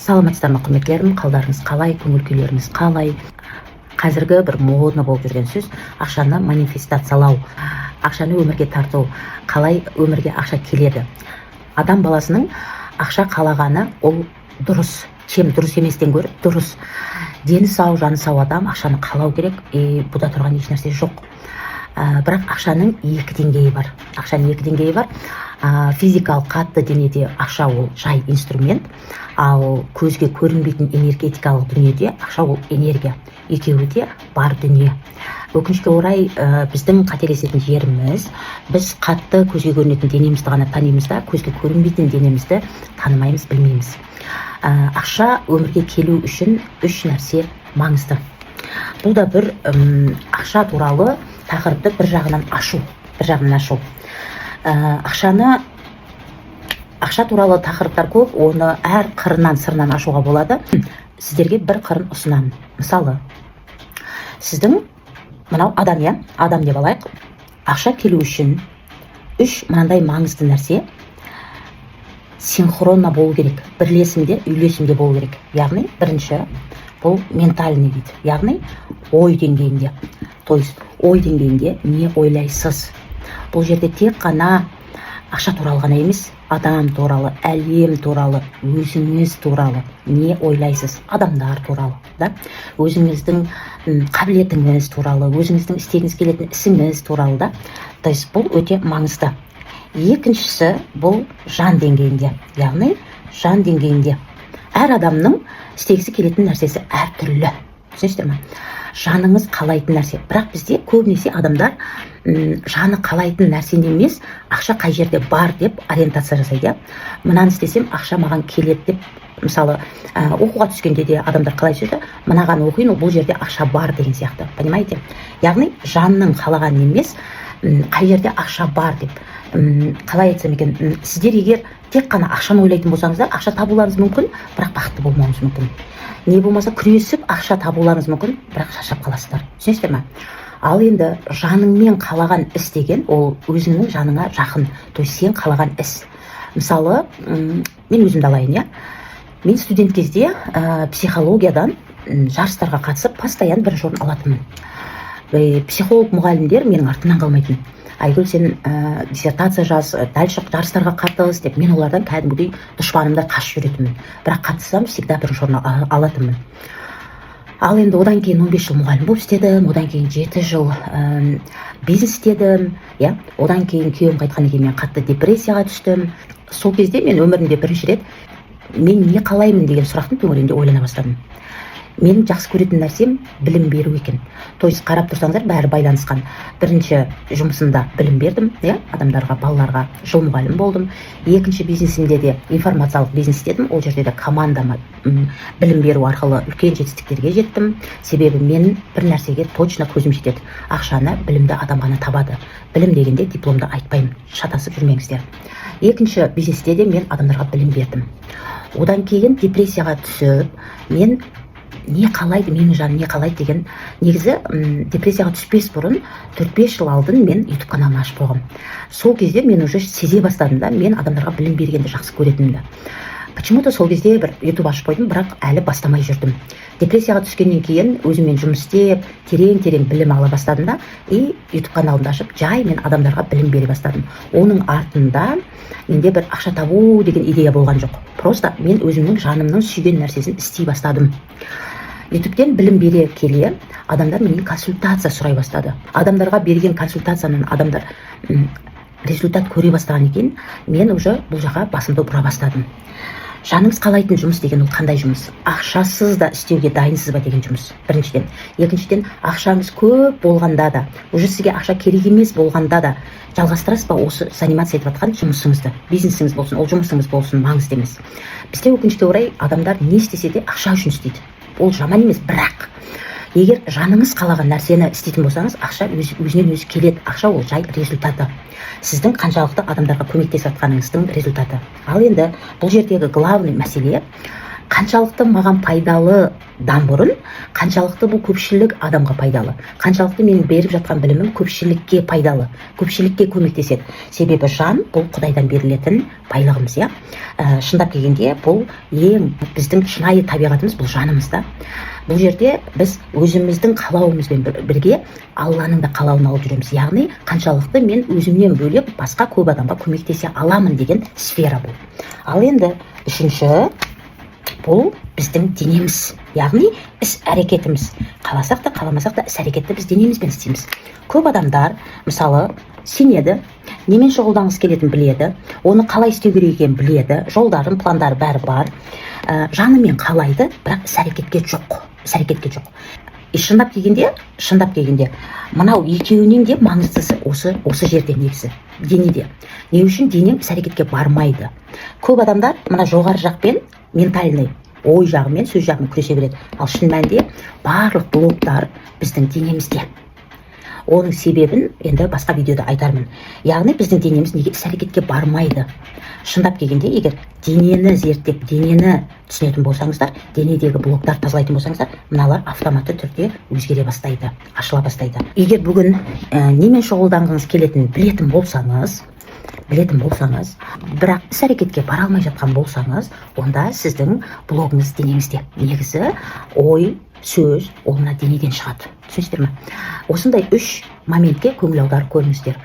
Саламатсыздар ма құрметтілерім, қалдарыңыз қалай, көңіл күйлеріңіз қалай? Қазіргі бір модно болып жүрген сөз ақшаны манифестациялау, ақшаны өмірге тарту, қалай өмірге ақша келеді. Адам баласының ақша қалағаны ол дұрыс, дұрыс еместен гөрі дұрыс. Дені сау, жаны сау адам ақшаны қалау керек, бұда тұрған еш нәрсе жоқ. Бірақ ақшаның екі деңгейі бар. Ақшаның екі деңгейі бар. Физикалық қатты денеде ақша ол жай инструмент, ал көзге көрінбейтін энергетикалық дүниеде ақша ол энергия. Екеуі де бар дүние. Өкінішке орай біздің қателесетін жеріміз, біз қатты көзге көрінетін денемізді ғана танимыз да, көзге көрінбейтін денемізді танымаймыз, білмейміз. Ақша өмірге келу үшін үш нәрсе маңызды. Бұл да бір ақша туралы тақырыпты бір жағынан ашу. Ақша туралы тақырыптар көп, оны әр қырынан сырынан ашуға болады. Сіздерге бір қырын ұсынамын. Мысалы, сіздің мынау адам деп алайық, ақша келу үшін үш мынандай маңызды нәрсе синхронно болу керек, бірлесімде, үйлесімде болу керек. Яғни, бірінші, бұл ментальный дейді, яғни ой деңгейінде. То есть, ой деңгейінде не ойлайсыз? Бұл жерде тек қана ақша туралы ғана емес, адам туралы, әлем туралы, өзіңіз туралы не ойлайсыз? Адамдар туралы, да? Өзіңіздің қабілетіңіз туралы, өзіңіздің істегіңіз келетін ісіңіз туралы, да? То есть, бұл өте маңызды. Екіншісі, бұл жан деңгейінде, яғни жан деңгейінде. Әр адамның істегісі келетін нәрсесі әртүрлі. Түсінесіздер ме? Жаныңыз қалайтын нәрсе. Бірақ бізде көбінесе адамдар жаны қалайтын нәрсені емес, ақша қай жерде бар деп ориентация жасайды. Мынаны істесем, ақша маған келеді деп, мысалы, оқуға түскенде де адамдар қалай сөйлейді, мынаған оқиын, бұл жерде ақша бар деген сияқты. Понимаете? Яғни жанның қалаған емес, қай жерде ақша бар деп. Қалай айтсам екен, сіздер егер тек қана ақшаны ойлайтын болсаңыздар, ақша табуларыңыз мүмкін, бірақ бақытты болмауыңыз мүмкін. Не болмаса күресіп ақша табуларыңыз мүмкін, бірақ шаршап қаласыздар. Түсінесіздер ме? Ал енді жаныңмен қалаған іс деген, ол өзіңнің жаныңа жақын. То есть сен қалаған іс. Мысалы, мен өзімді алайын, иә. Мен студент кезде психологиядан жарыстарға қатысып, постоянно бірінші орын алатынмын. Психолог мұғалімдер менің артымнан қалмайтын. Айгүл, сен диссертация жаз, дальше жарыстарға қатыс деп, мен олардан кәдімгідей дұшпанымдай қашып жүретінмін. Бірақ қатыссам, всегда бірінші орын алатынмын. Ал енді одан кейін 15 жыл мұғалім болып істедім, одан кейін 7 жыл бизнес істедім, иә. Одан кейін күйеуім қайтқаннан кейін мен қатты депрессияға түстім. Сол кезде мен өмірімде бірінші рет мен не қалаймын деген сұрақтың төңірегінде ойлана бастадым. Менің жақсы көретін нәрсем білім беру екен. То есть қарап тұрсаңыздар, бәрі байланысқан. Бірінші жұмысымда білім бердім, иә, адамдарға, балаларға, жыл мұғалім болдым. Екінші бизнесімде де информациялық бизнес істедім. Ол жерде де командама білім беру арқылы үлкен жетістіктерге жеттім. Себебі мен бір нәрсеге точно көзім жетеді. Ақшаны білімді адам ғана табады. Білім дегенде дипломды айтпаймын. Шатасып жүрмеңіздер. Екінші бизнесте де мен адамдарға білім бердім. Одан кейін депрессияға түсіп, мен не қалайды, менің жаным не қалайды деген, негізі депрессияға түспес бұрын 4-5 жыл алдын мен YouTube каналын ашып қойғам. Сол кезде мен уже сезе бастадым да, мен адамдарға білім бергенді жақсы көретінімді. Почему-то сол кезде бір YouTube ашып қойдым, бірақ әлі бастамай жүрдім. Депрессияға түскеннен кейін өзіммен жұмыс істеп, терең білім ала бастадым да, и YouTube каналымды ашып, жай мен адамдарға білім бере бастадым. Оның артында менде бір ақша табу деген идея болған жоқ. Просто мен өзімнің жанымның сүйген нәрсесін істей бастадым. YouTube'тен білім бере келе, адамдар менен консультация сұрай бастады. Адамдарға берген консультацияның адамдар результат көре бастаған екен, мен уже бұл жаққа басымды бұра бастадым. Жаныңыз қалайтын жұмыс деген ол қандай жұмыс? Ақшасыз да істеуге дайынсыз ба деген жұмыс. Біріншіден. Екіншіден, ақшаңыз көп болғанда да, уже сізге ақша керек емес болғанда да, жалғастырасыз ба осы занимация етіп жатқан жұмысыңызды? Бизнесіңіз болсын, ол жұмысыңыз болсын, маңызды емес. Бізде өкінішке орай адамдар не істесе де ақша үшін істейді. Ол жаман емес, бірақ егер жаныңыз қалаған нәрсені істейтін болсаңыз, ақша өзінен өзі келеді. Ақша ол жай результаты. Сіздің қаншалықты адамдарға көмектесіп жатқаныңыздың результаты. Ал енді бұл жердегі главный мәселе, қаншалықты маған пайдалыдан бұрын қаншалықты бұл көпшілік адамға пайдалы, қаншалықты менің беріп жатқан білімім көпшілікке пайдалы, көпшілікке көмектеседі. Себебі жан бұл Құдайдан берілетін байлығымыз, иә. Шындап келгенде бұл ең біздің шынайы табиғатымыз, бұл жанымызда. Бұл жерде біз өзіміздің қалауымызбен бірге Алланың да қалауын алып жүреміз. Яғни қаншалықты мен өзімнен бөлек басқа көп адамға көмектесе аламын деген сфера бұл. Ал енді үшінші, бұл біздің денеміз, яғни іс-әрекетіміз. Қаласақ та, қаламасақ та іс-әрекетті біз денемізбен істейміз. Көп адамдар, мысалы, сенеді, немен шұғылданғысы келетінін біледі, оны қалай істеу керек екенін біледі, жолдарын, пландары бәрі бар, жанымен қалайды, бірақ іс-әрекетке жоқ. Шындап келгенде, мынау екеуінен де маңыздысы осы жерде негізі, денеде. Не үшін денең іс-әрекетке бармайды? Көп адамдар мына жоғары жақпен, ментальный ой жағымен, сөз жағымен күресе береді. Ал шын мәнінде барлық блоктар біздің денемізде. Оның себебін енді басқа видеода айтармын. Яғни біздің денеміз неге іс-әрекетке бармайды? Шындап келгенде, егер денені зерттеп, денені түсінетін болсаңыздар, денедегі блоктар тазалайтын болсаңыздар, мыналар автоматты түрде өзгере бастайды, ашыла бастайды. Егер бүгін немен шұғылданғыңыз келетінін білетін болсаңыз, бірақ іс-әрекетке бара алмай жатқан болсаңыз, онда сіздің блогыңыз денеңізде. Негізі ой, сөз, ол мына денеден шығады. Түсінесіздер ме? Осындай 3 моментке көңіл аударып көріңіздер.